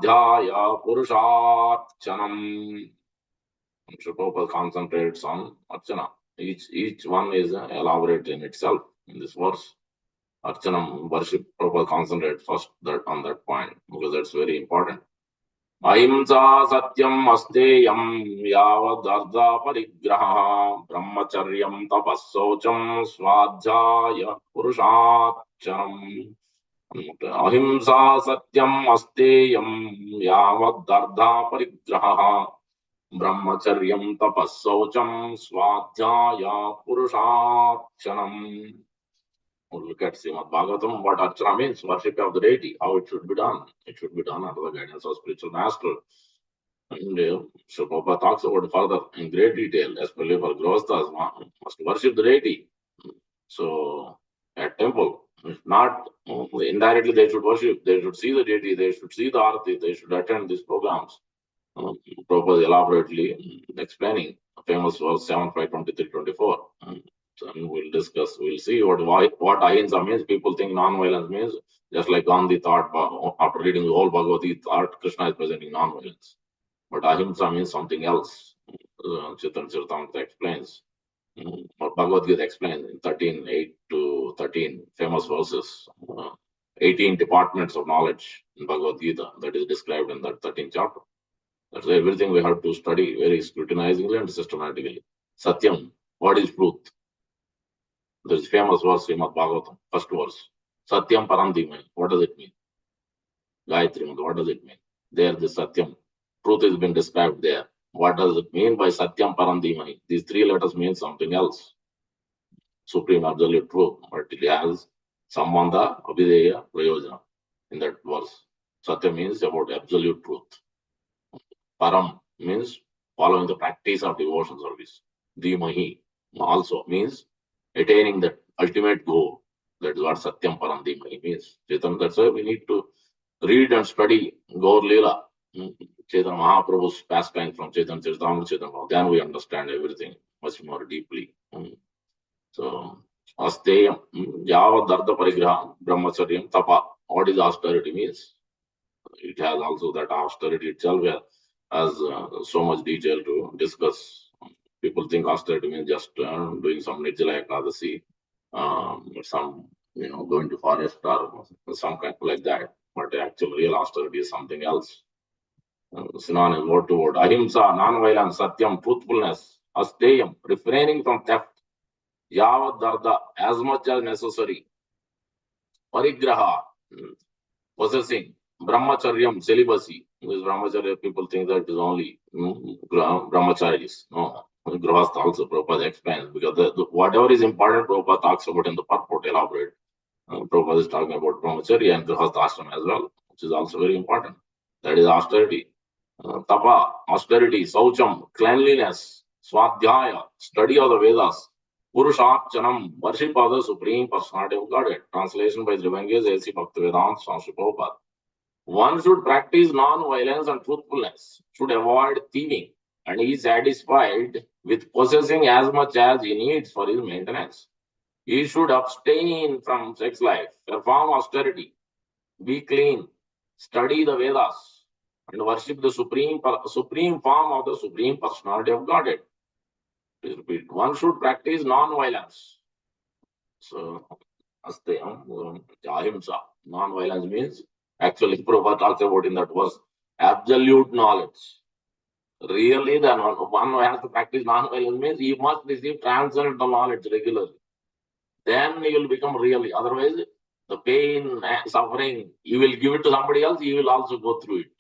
Swadhyaya Purusharchanam. Srila Prabhupada concentrates on Archana. Each one is elaborate in itself in this verse. Archanam, worship, Prabhupada concentrate first on that point because that's very important. Ahimsa satyam asteyam yavad parigraha brahmacharyam tapassocham swadhyaya purusharchanam. Ahimsa satyam asteyam yavad parigraha brahmacharyam tapassocham swadhyaya purusharchanam. We'll look at Srimad Bhagavatam, what Archana means, worship of the deity, how it should be done. It should be done under the guidance of spiritual master. And Srila Prabhupada talks about it further in great detail, especially for Grihasthas, must worship the deity. So, at temple, if not, indirectly they should worship, they should see the deity, they should see the arati, they should attend these programs. Prabhupada elaborately explaining famous verse 7, 5, 23, 24. And we'll discuss, we'll see what ahimsa means. People think non-violence means, just like Gandhi thought after reading the whole Bhagavad Gita, thought Krishna is presenting non-violence. But ahimsa means something else. Chaitanya Charitamrita explains, or Bhagavad Gita explains in 13, 8 to 13, famous verses, 18 departments of knowledge in Bhagavad Gita that is described in that 13th chapter. That's everything we have to study very scrutinizingly and systematically. Satyam, what is truth? There is famous verse, Srimad Bhagavatam, first verse. Satyam Parandhimai. What does it mean? Gayatri Mantra, what does it mean? There, the Satyam. Truth has been described there. What does it mean by Satyam Parandhimai? These three letters mean something else. Supreme Absolute Truth. But it has Sambandha, Abhideya, Prayojana in that verse. Satya means about absolute truth. Param means following the practice of devotion service. Dhimahi also means attaining the ultimate goal. That is what Satyam Param Dhimahi means. That's why we need to read and study Gaur Leela, Chaitanya Mahaprabhu's pastime from Chaitanya Charitamrita, Chaitanya. Then we understand everything much more deeply. So, Asteyam, Yavad Dardha Parigraha, Brahmacharyam, Tapa. What is austerity means? It has also that austerity itself has so much detail to discuss. People think austerity means just doing some Nirjala Ekadasi, some, going to forest or some kind like that. But actual real austerity is something else. Synonym, word to word. Ahimsa, non-violence, satyam, truthfulness, asteyam, refraining from theft, yavad dardha, as much as necessary, parigraha, possessing, brahmacharyam, celibacy. This brahmacharya, people think that it is only brahmacharis. No, grihastha also, Prabhupada explains, because whatever is important, Prabhupada talks about in the purport, elaborate. Prabhupada is talking about brahmacharya and grihastha ashram as well, which is also very important. That is austerity. Tapa, austerity, saucham, cleanliness, swadhyaya, study of the Vedas, Purusharchanam, worship of the Supreme Personality of Godhead. Translation by Srivanges A.C. Bhaktivedanta Swami Prabhupada. One should practice non-violence and truthfulness, should avoid thieving, and he is satisfied with possessing as much as he needs for his maintenance. He should abstain from sex life, perform austerity, be clean, study the Vedas, and worship the supreme form of the Supreme Personality of Godhead. Please repeat. One should practice non-violence. So, ahimsa. Non-violence means, actually, Prabhupada talks about in that verse, absolute knowledge. Really, the one who has to practice non-violence means he must receive transcendental knowledge regularly. Then he will become really. Otherwise, the pain, suffering, you will give it to somebody else, you will also go through it.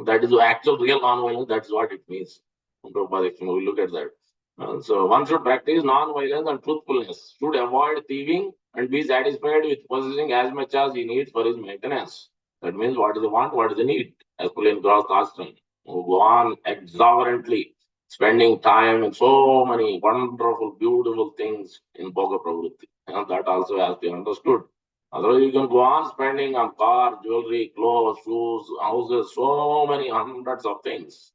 That is the actual real non-violence. That's what it means. We look at that. So one should practice non-violence and truthfulness, should avoid thieving and be satisfied with possessing as much as he needs for his maintenance. That means what is the want, what is the need. As per in Grihastha ashram, go on exuberantly spending time in so many wonderful, beautiful things in Bhoga Pravritti. And that also has to be understood. Otherwise, you can go on spending on car, jewelry, clothes, shoes, houses, so many hundreds of things.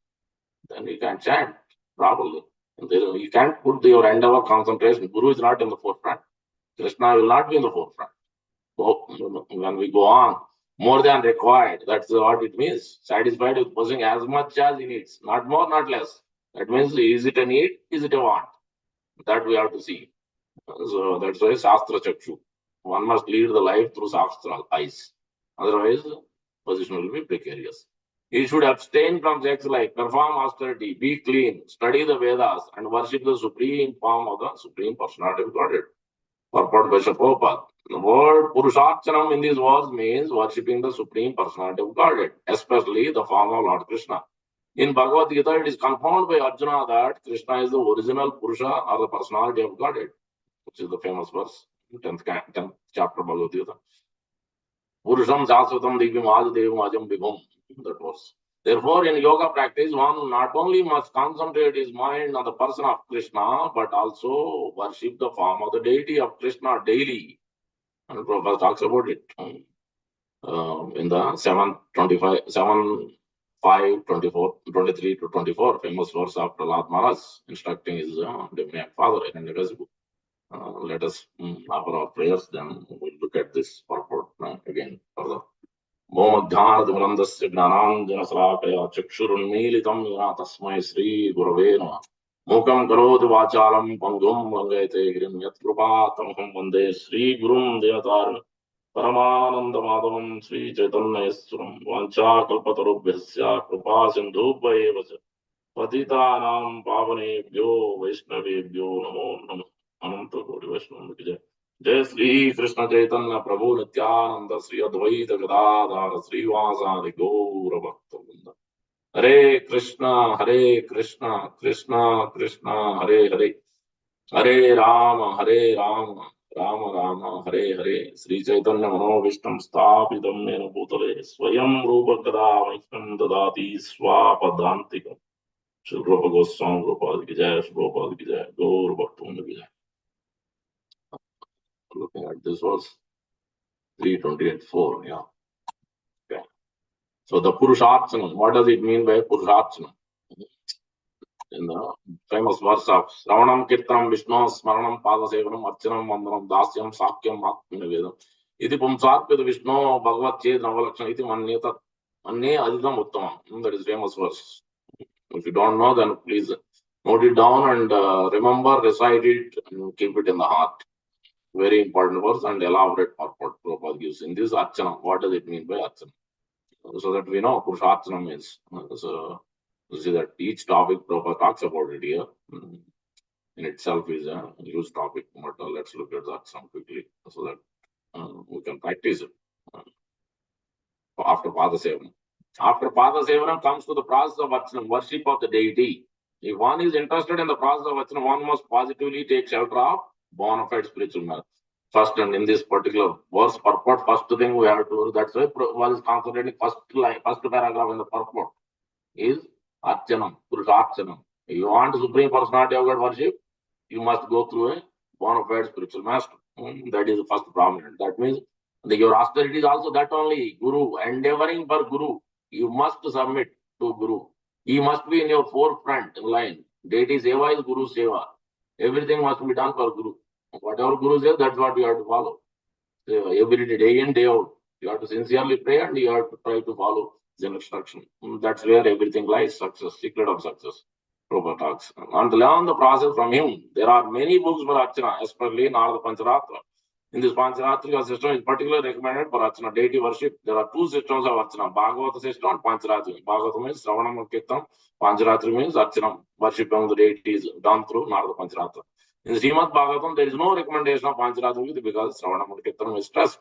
Then you can chant properly. You can't put your endeavor concentration. Guru is not in the forefront. Krishna will not be in the forefront. So when we go on more than required. That's what it means. Satisfied with possessing as much as he needs, not more, not less. That means, is it a need? Is it a want? That we have to see. So that's why Shastra Chakshu. One must lead the life through Shastra eyes. Otherwise, position will be precarious. He should abstain from sex life, perform austerity, be clean, study the Vedas, and worship the supreme form of the Supreme Personality of Godhead. Purport by Prabhupada. The word Purusharchanam in these words means worshipping the Supreme Personality of Godhead, especially the form of Lord Krishna. In Bhagavad Gita, it is confirmed by Arjuna that Krishna is the original Purusha or the personality of Godhead, which is the famous verse, 10th chapter Bhagavad Gita. Purusham Shasvatam Divyam Adidevam Ajam Vibhum. That was. Therefore, in yoga practice, one not only must concentrate his mind on the person of Krishna, but also worship the form of the deity of Krishna daily. And Prabhupada talks about it in the 7:5:24, 23 to 24, famous verse of Prahlad Maharaj, instructing his divine father in the let us offer our prayers, then we'll look at this purport again further. Momadhyanaduvrandasya gnananjanasrakaya chakshurunmilitam yana tasmai Sri Gurave Namaha. Mukam karoti vachalam pangum langayate girim yatkrupatamham vande Sri Gurum Devataram Paramananda Madhavam Sri Chaitanya Yasuram Vancha Kalpatarubhyasya Krupa Sindhubhaya Vacha Patitanam Pavanebhyo Vaishnavebhyo Namo Namo Ananta Koti Vaishnava Ki Jai. Jai Sri Krishna Chaitanya Prabhu Nityananda Sri Advaita Gadadhara Srivasadi Gaura Bhakta. Hare Krishna, Krishna Krishna, Hare Hare, Hare Rama, Rama Rama, Hare Hare. Sri Chaitanya Manobishtam Sthapitam Yena Bhutale Swayam Rupa Kada Vaishtam Dadati Swapadantikam. Shri Rupa Goswami Prabhupada Ki Jai, Shri Prabhupada Ki Jai, Gaur Bhaktivinoda Ki Jai. Looking at this verse, 3:28:4, yeah. Okay. So the Purusharchana, what does it mean by Purusharchana? In the famous verse of Sravanam Kirtanam Vishnu Smaranam Padasevanam Archanam Vandanam Dasyam Sakyam Atmanavedam. Iti Pumsatpita Vishnu Bhagavat Ched Navalakshana Iti Manne Adidam Uttamam. That is famous verse. If you don't know, then please note it down and remember, recite it, and keep it in the heart. Very important verse and elaborate purport Prabhupada gives in this Archana. What does it mean by Archana? So that we know Purusharchana means. So you see that each topic Prabhupada talks about it here. In itself is a huge topic, but let's look at that some quickly so that we can practice it after Padasevanam. After Padasevanam comes to the process of Archana, worship of the deity. If one is interested in the process of Archana, one must positively take shelter of bona fide spiritual matter. First, and in this particular verse purport, first thing we have to, that's why one is concentrating first line, first paragraph in the purport is Archanam, Purusharchanam. If you want Supreme Personality of God worship, you must go through a bona fide spiritual master. That is the first prominent. That means your austerity is also that only Guru, endeavoring for Guru. You must submit to Guru. He must be in your forefront line. Deity Seva is Guru Seva. Everything must be done for Guru. Whatever Guru says, that's what you have to follow. So every day in, day out, you have to sincerely pray and you have to try to follow the instruction. That's where everything lies, success, secret of success. Prabhupada talks. And learn the process from him. There are many books for Archana, especially Narada Pancharatra. In this Pancharatrika system is particularly recommended for Archana, deity worship. There are two systems of Archana, Bhagavata system and Pancharatri. Bhagavata means Sravanam Kirtanam, Pancharatri means Archana, worship of the deities done through Narada Pancharatra. In Srimad Bhagavatam, there is no recommendation of Pancharatri because Sravanam Kirtanam is stressed.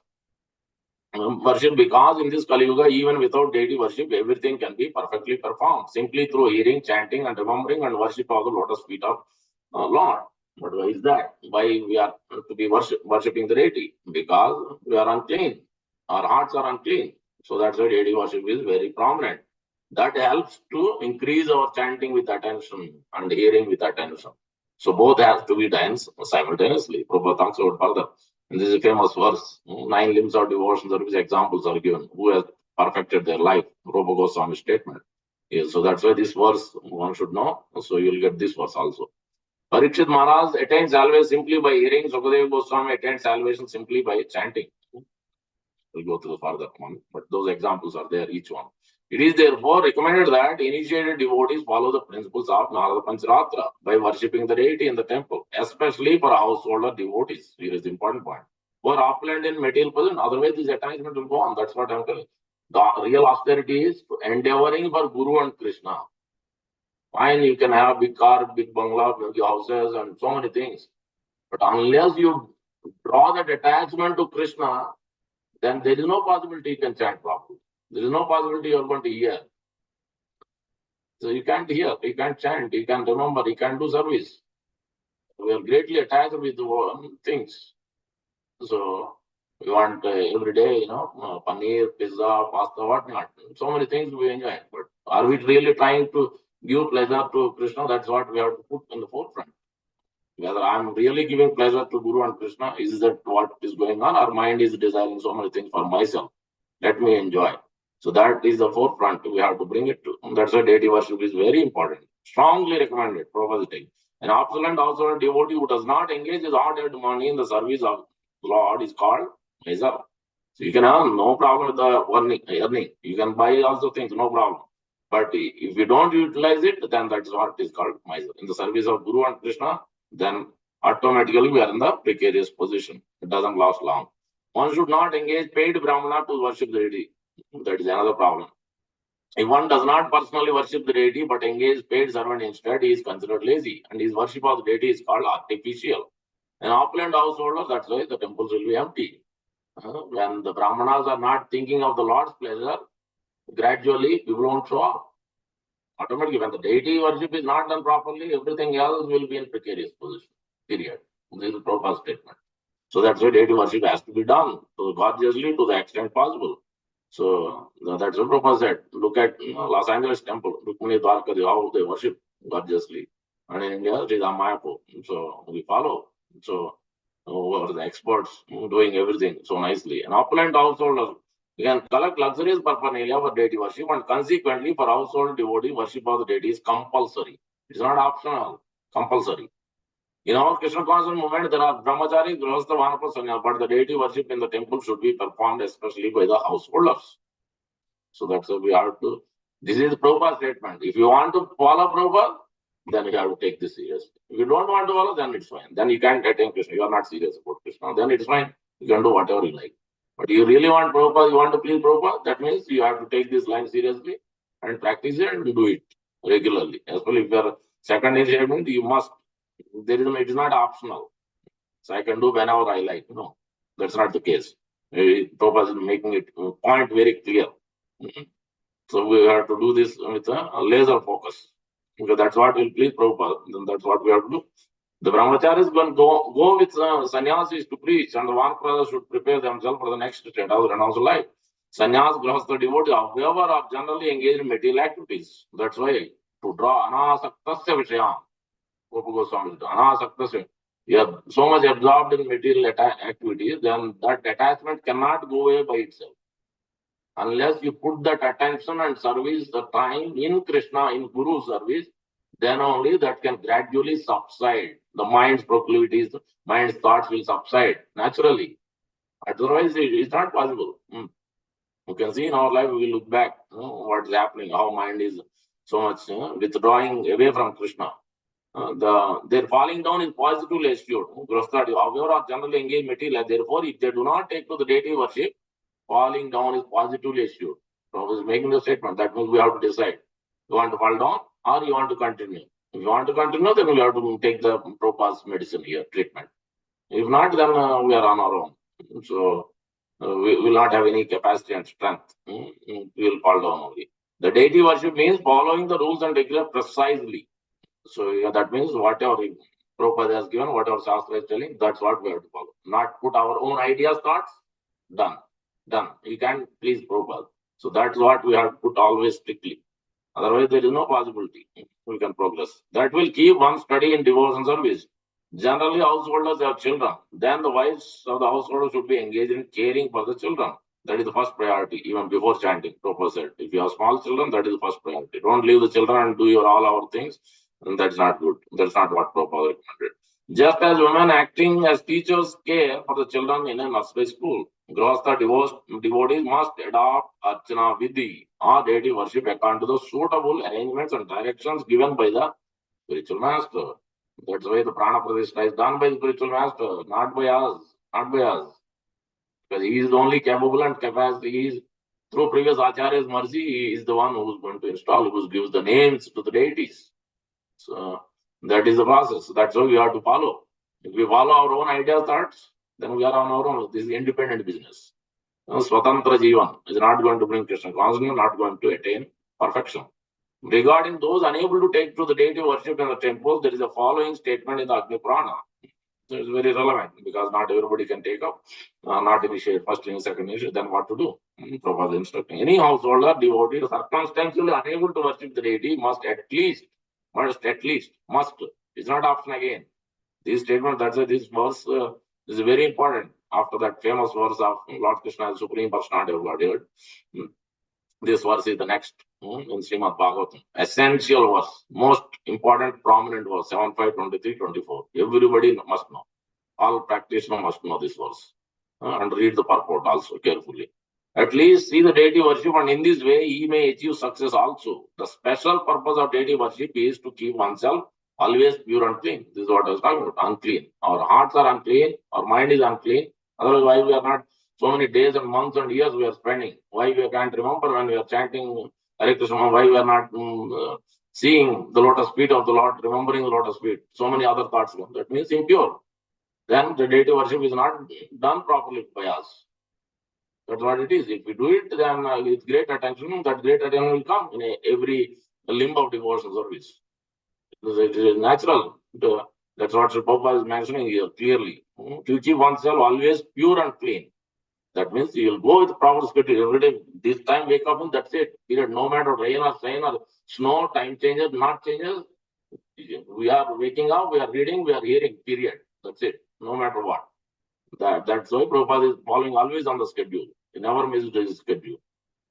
Worship, because in this Kali Yuga, even without deity worship, everything can be perfectly performed simply through hearing, chanting, and remembering and worship of the lotus feet of Lord. But why is that? Why we are to be worshipping the deity? Because we are unclean. Our hearts are unclean. So that's why deity worship is very prominent. That helps to increase our chanting with attention and hearing with attention. So both have to be done simultaneously. Prabhupada talks about further. And this is a famous verse. 9 limbs of devotion service examples are given. Who has perfected their life? Rupa Goswami statement. Yes, so that's why this verse one should know. So you will get this verse also. Parikshit Maharaj attained salvation simply by hearing. Sukadeva Goswami attained salvation simply by chanting. We'll go to the further one, but those examples are there, each one. It is therefore recommended that initiated devotees follow the principles of Narada Pancharatra by worshipping the deity in the temple, especially for householder devotees. Here is the important point. For opulent in material possession, otherwise this attachment will go on. That's what I'm telling. The real austerity is endeavoring for Guru and Krishna. Fine, you can have big car, big bungalow, big houses, and so many things. But unless you draw that attachment to Krishna, then there is no possibility you can chant properly. There is no possibility you are going to hear. So you can't hear, you can't chant, you can't remember, you can't do service. We are greatly attached with things. So we want every day, paneer, pizza, pasta, whatnot. So many things we enjoy. But are we really trying to give pleasure to Krishna? That's what we have to put in the forefront. Whether I'm really giving pleasure to Guru and Krishna, is that what is going on? Our mind is desiring so many things for myself. Let me enjoy. So that is the forefront we have to bring it to. That's why deity worship is very important. Strongly recommended, propositing. An opulent household devotee who does not engage his hard-earned money in the service of Lord is called miser. So you can have no problem with the earning. You can buy also things, no problem. But if you don't utilize it, then that's what is called miser. In the service of Guru and Krishna, then automatically we are in the precarious position. It doesn't last long. One should not engage paid Brahmana to worship the deity. That is another problem. If one does not personally worship the deity but engage paid servant instead, he is considered lazy, and his worship of the deity is called artificial. An opulent householder, that's why the temples will be empty. When the Brahmanas are not thinking of the Lord's pleasure, gradually people won't show up. Automatically, when the deity worship is not done properly, everything else will be in precarious position. Period. This is a proper statement. So that's why deity worship has to be done gorgeously to the extent possible. So that's what Prabhupada said. Look at Los Angeles temple, Rukmini Dwarka, how they worship gorgeously. And in India, it is Mayapur. So we follow. So who are the experts doing everything so nicely. An opulent householder, you can collect luxurious paraphernalia for deity worship, and consequently for household devotee, worship of the deity is compulsory. It's not optional, compulsory. In our Krishna conscious movement, there are brahmachari, grihastha, vanapras, sannyas, but the deity worship in the temple should be performed especially by the householders. So that's what we have to. This is Prabhupada's statement. If you want to follow Prabhupada, then you have to take this seriously. If you don't want to follow, then it's fine. Then you can't attain Krishna. You are not serious about Krishna. Then it's fine. You can do whatever you like. But you really want Prabhupada, you want to please Prabhupada, that means you have to take this line seriously and practice it and do it regularly. Especially if you are second initiative, you must. It is not optional. So I can do whenever I like. No, that's not the case. Prabhupada is making it point very clear. So we have to do this with a laser focus. Because that's what will please Prabhupada. Then that's what we have to do. The brahmacharis will go with sannyasis to preach, and the Vanapradas should prepare themselves for the next state of renounce life. Sannyas, grihastha, devotee, however, are generally engaged in material activities. That's why to draw anasaktasya vishayam. You are so much absorbed in material activities, then that attachment cannot go away by itself. Unless you put that attention and service, the time in Krishna, in Guru service, then only that can gradually subside. The mind's proclivities, the mind's thoughts will subside naturally. Otherwise, it is not possible. You can see in our life, we look back, what's happening, how mind is so much withdrawing away from Krishna. Their falling down is positively assured. However, are generally engaged material. Therefore, if they do not take to the deity worship, falling down is positively assured. So is making the statement. That means we have to decide. You want to fall down or you want to continue. If you want to continue, then we have to take the Prabhupada's medicine here, treatment. If not, then we are on our own. So we will not have any capacity and strength. We will fall down only. The deity worship means following the rules and regulations precisely. So that means whatever Prabhupada has given, whatever Shastra is telling, that's what we have to follow. Not put our own ideas, thoughts, done. You can't please Prabhupada. So that's what we have to put always strictly. Otherwise, there is no possibility we can progress. That will keep one steady in devotion service. Generally, householders have children. Then the wives of the householder should be engaged in caring for the children. That is the first priority, even before chanting. Prabhupada said, if you have small children, that is the first priority. Don't leave the children and do all our things. And that's not good. That's not what Prabhupada recommended. Just as women acting as teachers care for the children in a nursery school, Grihastha devotees must adopt Archana Vidhi or deity worship according to the suitable arrangements and directions given by the spiritual master. That's why the prana pratishta is done by the spiritual master, not by us, not by us. Because he is the only capable and capacity. He is, through previous Acharya's mercy, he is the one who is going to install, who gives the names to the deities. So that is the process. That's how we have to follow. If we follow our own ideas, thoughts, then we are on our own. This is independent business. Swatantra Jivan is not going to bring Krishna consciousness, not going to attain perfection. Regarding those unable to take to the deity worship in the temple, there is a following statement in the Agni Purana. So it's very relevant because not everybody can take up, not initiate first initiate, second initiate, then what to do? Prabhupada instructing. Any householder, devotee, circumstantially unable to worship the deity must, it's not option again. This statement, that's why this verse is very important. After that famous verse of Lord Krishna, Supreme Personality of Godhead, this verse is the next in Srimad Bhagavatam. Essential verse, most important, prominent verse, 75, 23, 24. Everybody must know. All practitioners must know this verse and read the purport also carefully. At least see the deity worship, and in this way he may achieve success also. The special purpose of deity worship is to keep oneself always pure and clean. This is what I was talking about, unclean. Our hearts are unclean, our mind is unclean. Otherwise, why we are not so many days and months and years we are spending? Why we can't remember when we are chanting Hare Krishna? Why we are not seeing the lotus feet of the Lord, remembering the lotus feet? So many other thoughts. That means impure. Then the deity worship is not done properly by us. That's what it is. If we do it, then with great attention, that great attention will come in every limb of devotional service. It is natural. That's what Sri Prabhupada is mentioning here clearly. To keep oneself always pure and clean. That means you will go with proper schedule every day. This time wake up and that's it. Period. No matter rain or shine or snow, time changes, not changes. We are waking up, we are reading, we are hearing. Period. That's it. No matter what. That's why Prabhupada is following always on the schedule. He never misses his schedule.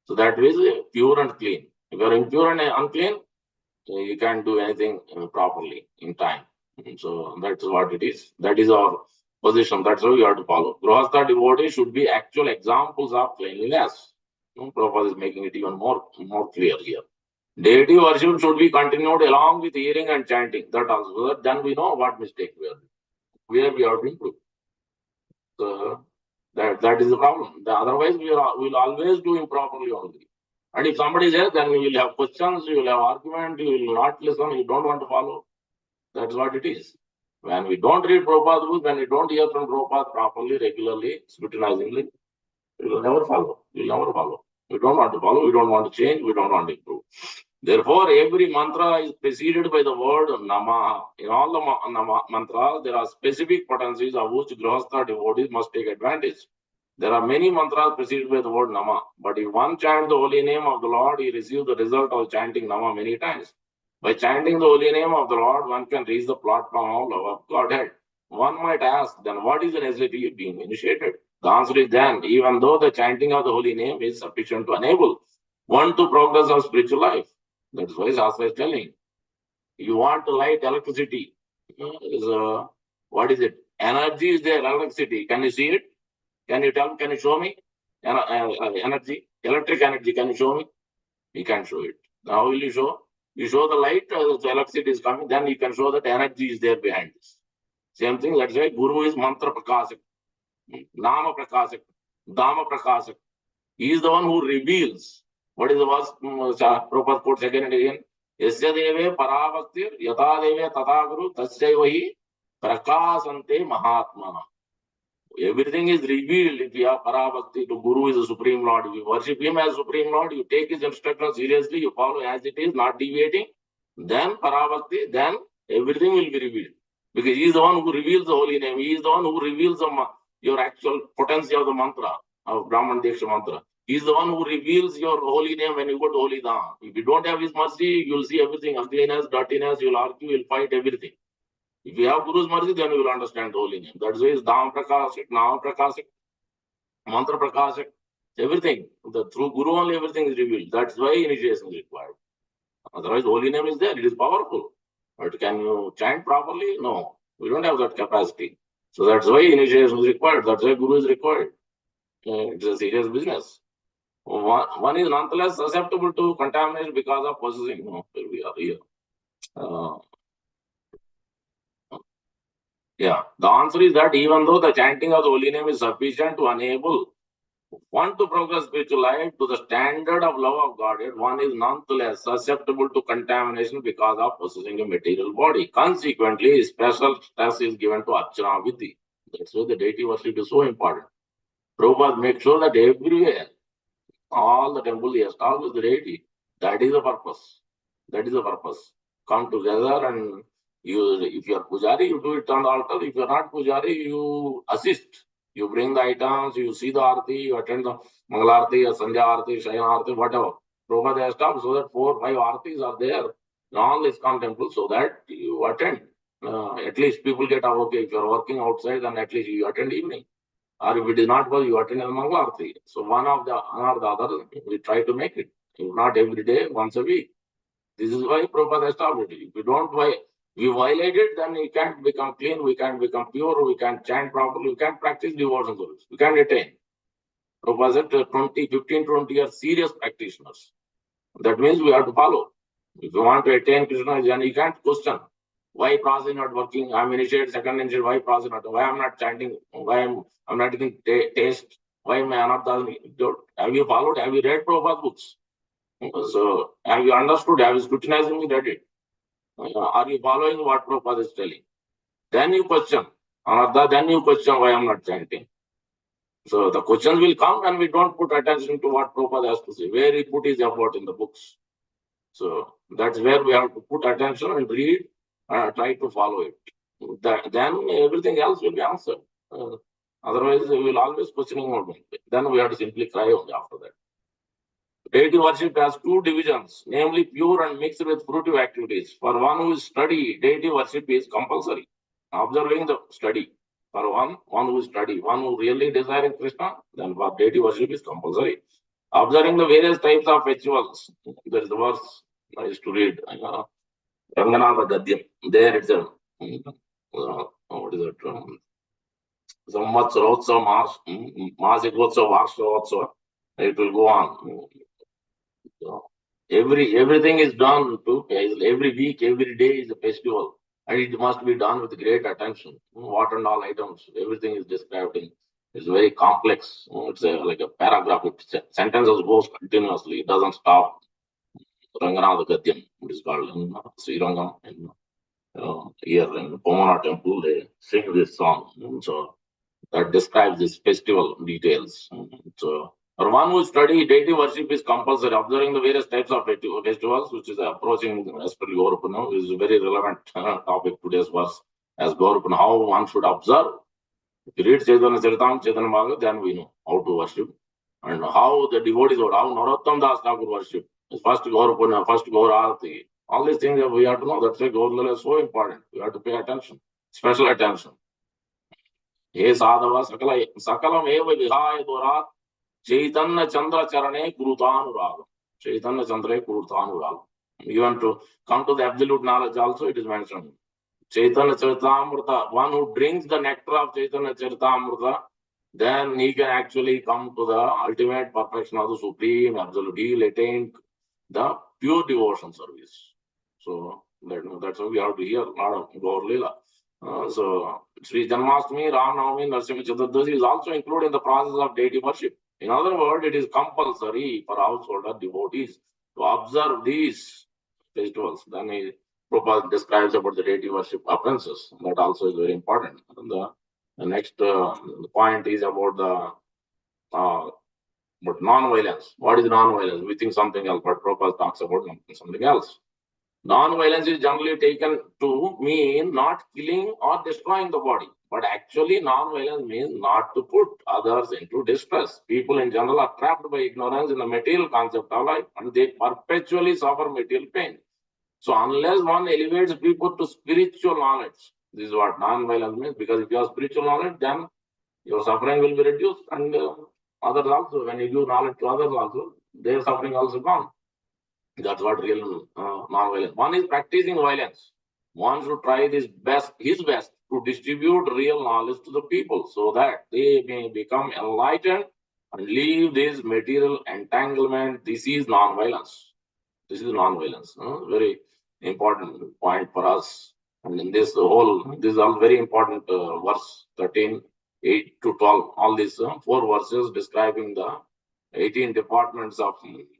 So that is pure and clean. If you are impure and unclean, you can't do anything properly in time. So that's what it is. That is our position. That's how you have to follow. Grihastha devotees should be actual examples of cleanliness. Prabhupada is making it even more clear here. Deity worship should be continued along with hearing and chanting. That also. Then we know what mistake we are doing. Where we have to improve. So that is the problem. Otherwise, we will always do improperly only. And if somebody says, then you will have questions, you will have argument, you will not listen, you don't want to follow. That's what it is. When we don't read Prabhupada books, when we don't hear from Prabhupada properly, regularly, scrutinizingly, we will never follow. We will never follow. We don't want to follow, we don't want to change, we don't want to improve. Therefore, every mantra is preceded by the word Namaha. In all the mantras, there are specific potencies of which Grihastha devotees must take advantage. There are many mantras preceded by the word Nama, but if one chants the holy name of the Lord, he receives the result of chanting Nama many times. By chanting the holy name of the Lord, one can reach the platform of love of Godhead. One might ask, then what is the necessity of being initiated? The answer is then, even though the chanting of the holy name is sufficient to enable one to progress on spiritual life. That's why Shastra is telling. You want to light electricity. What is it? Energy is there, electricity. Can you see it? Can you tell? Can you show me? Energy, electric energy. Can you show me? You can't show it. How will you show? You show the light, the electricity is coming, then you can show that energy is there behind this. Same thing, that's why Guru is mantra prakasak, nama prakasak, dama prakasak. He is the one who reveals. What is the verse? Prabhupada quotes again and again. Yasya deve parabhaktir yata deve tata guru tasyaivahi prakasante mahatmana. Everything is revealed if you have parabhakti to Guru is the Supreme Lord. If you worship him as Supreme Lord, you take his instructions seriously, you follow as it is, not deviating, then parabhakti, then everything will be revealed. Because he is the one who reveals the holy name. He is the one who reveals your actual potency of the mantra, of Brahman Deksha mantra. He is the one who reveals your holy name when you go to Holy Dham. If you don't have his mercy, you will see everything, ugliness, dirtiness, you will argue, you will fight everything. If you have Guru's mercy, then you will understand the holy name. That's why it's Dham Prakashik, Nama Prakashik, Mantra Prakashik, everything. Through Guru only everything is revealed. That's why initiation is required. Otherwise, holy name is there, it is powerful. But can you chant properly? No. We don't have that capacity. So that's why initiation is required. That's why Guru is required. It's a serious business. One is nonetheless susceptible to contamination because of possessing. We are here. Yeah, the answer is that even though the chanting of the holy name is sufficient to enable one to progress spiritual life to the standard of love of God, yet one is nonetheless susceptible to contamination because of possessing a material body. Consequently, special stress is given to Archana Vidhi. That's why the deity worship is so important. Prabhupada makes sure that everywhere, all the temple he established the deity. That is the purpose. That is the purpose. Come together and you, if you are Pujari, you do it on the altar. If you are not Pujari, you assist. You bring the items, you see the Aarti, you attend the Mangalarti, Sandhya Aarti, Shayana Aarti, whatever. Prabhupada has established so that 4 or 5 Aartis are there in all ISKCON temples so that you attend. At least people get, okay, if you are working outside, then at least you attend evening. Or if it is not well, you attend a Mangalarti. So one of the or the other, we try to make it. If not every day, once a week. This is why Prabhupada established it. If we don't we violate it, then we can't become clean, we can't become pure, we can't chant properly, we can't practice devotion service, we can't attain. Prabhupada said 15, 20 years serious practitioners. That means we have to follow. If you want to attain Krishna, then you can't question why process is not working. I'm initiated, second initiated, why process not? Why I'm not chanting? Why I'm not getting taste? Why my anartha? Have you followed? Have you read Prabhupada books? So have you understood? Have you scrutinizingly read it? Are you following what Prabhupada is telling? Then you question anartha. Then you question why I'm not chanting. So the questions will come and we don't put attention to what Prabhupada has to say, where he put his effort in the books. So that's where we have to put attention and read and try to follow it. Then everything else will be answered. Otherwise, we will always questioning about it. Then we have to simply cry only after that. Deity worship has 2 divisions, namely pure and mixed with fruitive activities. For one who is study, deity worship is compulsory. Observing the study. For one who study, one who really desiring Krishna, then for deity worship is compulsory. Observing the various types of rituals. There is the verse I used to read. Ranganatha Gadyam. There it's a what is it? Samvatsarotsav, Masikotsav, Varshotsav. It will go on. Everything is done to every week, every day is a festival, and it must be done with great attention. What and all items, everything is described in. It's very complex. It's like a paragraph. Sentences goes continuously. It doesn't stop. Ranganatha Gadyam, it is called in Sri Rangam. Here in Pomona temple, they sing this song. So that describes this festival details. So for one who study deity worship is compulsory. Observing the various types of festivals, which is approaching as per Gaurupana, is a very relevant topic today's verse as Gaurupana, how one should observe. If you read Chaitanya Charitamrita, Chaitanya Bhagavad, then we know how to worship and how the devotees would, how Narottam Das Thakur worship. First Gaurupana, first Gaur Arati. All these things we have to know. That's why Gaur Lila is so important. We have to pay attention, special attention. हे साधव सकलमेव विहाय दोरात् चैतन्य चंद्र चरणे कुरुतानुरागम. Chaitanya Chandra Kurutanuragam. You want to come to the absolute knowledge also, it is mentioned. Chaitanya Charitamrita, one who drinks the nectar of Chaitanya Charitamrita, then he can actually come to the ultimate perfection of the supreme absolute. He will attain the pure devotion service. So that's why we have to hear a lot of Gaur Lila. So Sri Janmashtami, Ram Navami, Narasimha Chaturdashi is also included in the process of deity worship. In other words, it is compulsory for householder devotees to observe these festivals. Then Prabhupada describes about the deity worship offenses. That also is very important. And the next point is about the but non-violence. What is non-violence? We think something else, but Prabhupada talks about something else. Non-violence is generally taken to mean not killing or destroying the body. But actually, non-violence means not to put others into distress. People in general are trapped by ignorance in the material concept of life, and they perpetually suffer material pain. So unless one elevates people to spiritual knowledge, this is what non-violence means. Because if you have spiritual knowledge, then your suffering will be reduced, and others also, when you give knowledge to others also, their suffering also gone. That's what real non-violence. One is practicing violence. One should try his best to distribute real knowledge to the people so that they may become enlightened and leave this material entanglement. This is non-violence. This is non-violence. Very important point for us. And in this this is all very important verse 13, 8 to 12. All these 4 verses describing the 18 departments of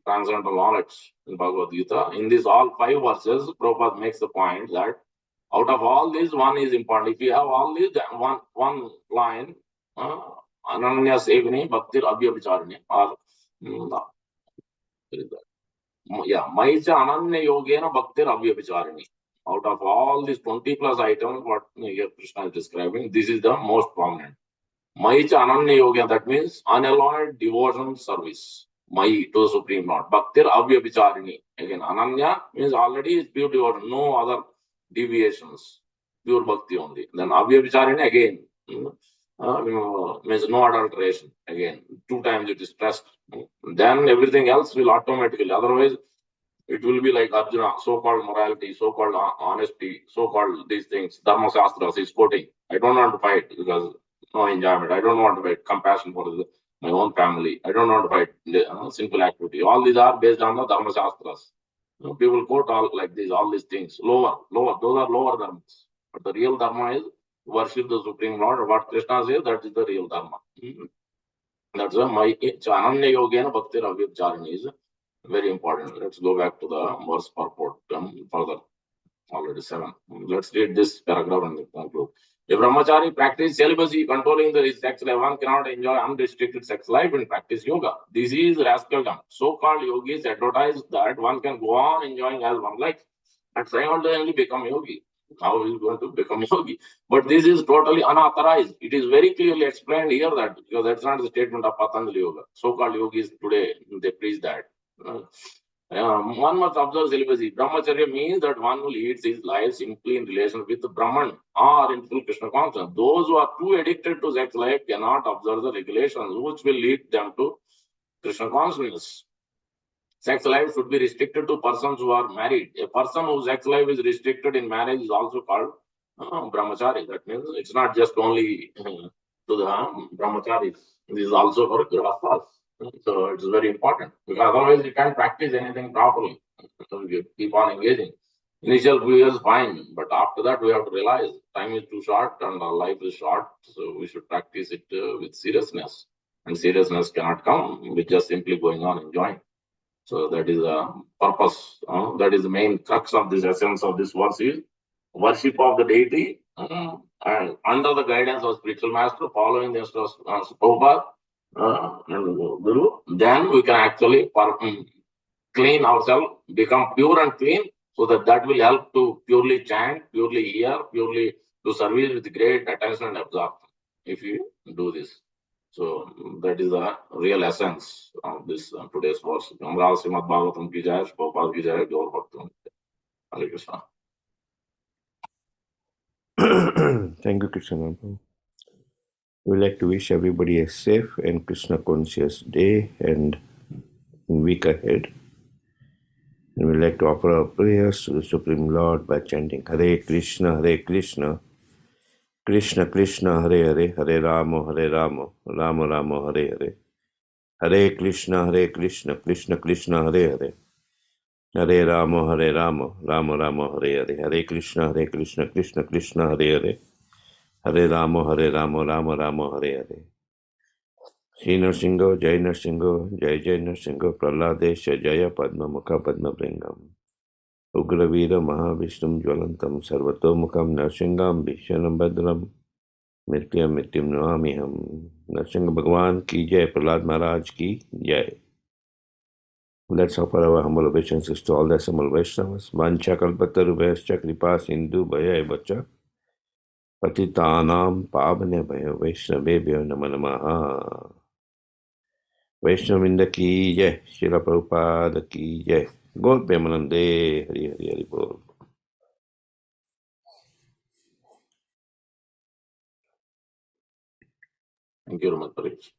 transcendental knowledge in Bhagavad Gita. In these all 5 verses, Prabhupada makes the point that out of all these, one is important. If you have all these, then one line, Ananya Sevini Bhaktir Abhyabhicharini, or Maicha Ananya Yogena Bhaktir Abhyabhicharini. Out of all these 20 plus items, what Krishna is describing, this is the most prominent. Maicha Ananya Yoga, that means unalloyed devotion service. Mai to the Supreme Lord. Bhaktir Abhyabhicharini. Again, Ananya means already is pure devotion, no other deviations, pure bhakti only. Then Abhyabhicharini again, means no adulteration. Again, 2 times it is stressed. Then everything else will automatically, otherwise it will be like Arjuna, so-called morality, so-called honesty, so-called these things, Dharma Shastras is quoting. I don't want to fight because no enjoyment. I don't want to fight compassion for my own family. I don't want to fight simple activity. All these are based on the Dharma Shastras. People quote all like these, all these things. Lower. Those are lower dharmas. But the real dharma is worship the Supreme Lord. What Krishna says, that is the real dharma. That's why my Ananya Yogena Bhaktir Abhyabhicharini is very important. Let's go back to the verse purport further. Already 7. Let's read this paragraph and conclude. A brahmachari practice celibacy, controlling the sex life. One cannot enjoy unrestricted sex life and practice yoga. This is rascaldom. So-called yogis advertise that one can go on enjoying as one likes and simultaneously become yogi. How is going to become yogi? But this is totally unauthorized. It is very clearly explained here that, because that's not the statement of Patanjali Yoga. So-called yogis today, they preach that. One must observe celibacy. Brahmacharya means that one who leads his life simply in relation with the Brahman or in full Krishna consciousness. Those who are too addicted to sex life cannot observe the regulations which will lead them to Krishna consciousness. Sex life should be restricted to persons who are married. A person whose sex life is restricted in marriage is also called brahmachari. That means it's not just only to the brahmacharis. This is also for grihasthas. So it's very important, because otherwise you can't practice anything properly. So you keep on engaging. Initial few years fine, but after that we have to realize time is too short and our life is short. So we should practice it with seriousness. And seriousness cannot come with just simply going on enjoying. So that is the purpose. That is the main crux of this essence of this verse is worship of the deity and under the guidance of spiritual master, following the instructions of Prabhupada and Guru, then we can actually clean ourselves, become pure and clean, so that will help to purely chant, purely hear, purely do service with great attention and absorption if you do this. So that is the real essence of this today's verse. Namral Srimad Bhagavatam ki jai, Prabhupada ki jai, Gaur Bhaktam. Hare Krishna. Thank you, Krishna. We would like to wish everybody a safe and Krishna conscious day and week ahead. And we would like to offer our prayers to the Supreme Lord by chanting Hare Krishna, Krishna Krishna, Hare Hare, Hare Rama, Rama Rama, Hare Hare. Hare Krishna, Krishna Krishna, Hare Hare. Hare Rama, Rama Rama, Hare Hare. Hare Krishna, Krishna Krishna, Hare Hare. Hare Rama, Rama Rama, Hare Hare. Shri Nrsimha, Jai Nrsimha, Jai Nrsimha, Praladesha, Jaya Padma Mukha Padma Bringam. Ugravira Mahavishtum Jwalantam Sarvatomukam Nrsimham Vishanam Badram Mityam Mityam Navamiham. Nrsimha Bhagwan ki Jai, Prahlad Maharaj ki Jai. Let's offer our humble obeisances to all the assembled Vaishnavas. Vancha kalpatarubhyascha kripa sindhu bhaya bacha patitanam pavane bhaya Vaishnavebhyo namo namaha. Vaishnavinda ki jai, Srila Prabhupada ki jai. Gaur Premanande, Hari Hari Hari Bol. Thank you very much.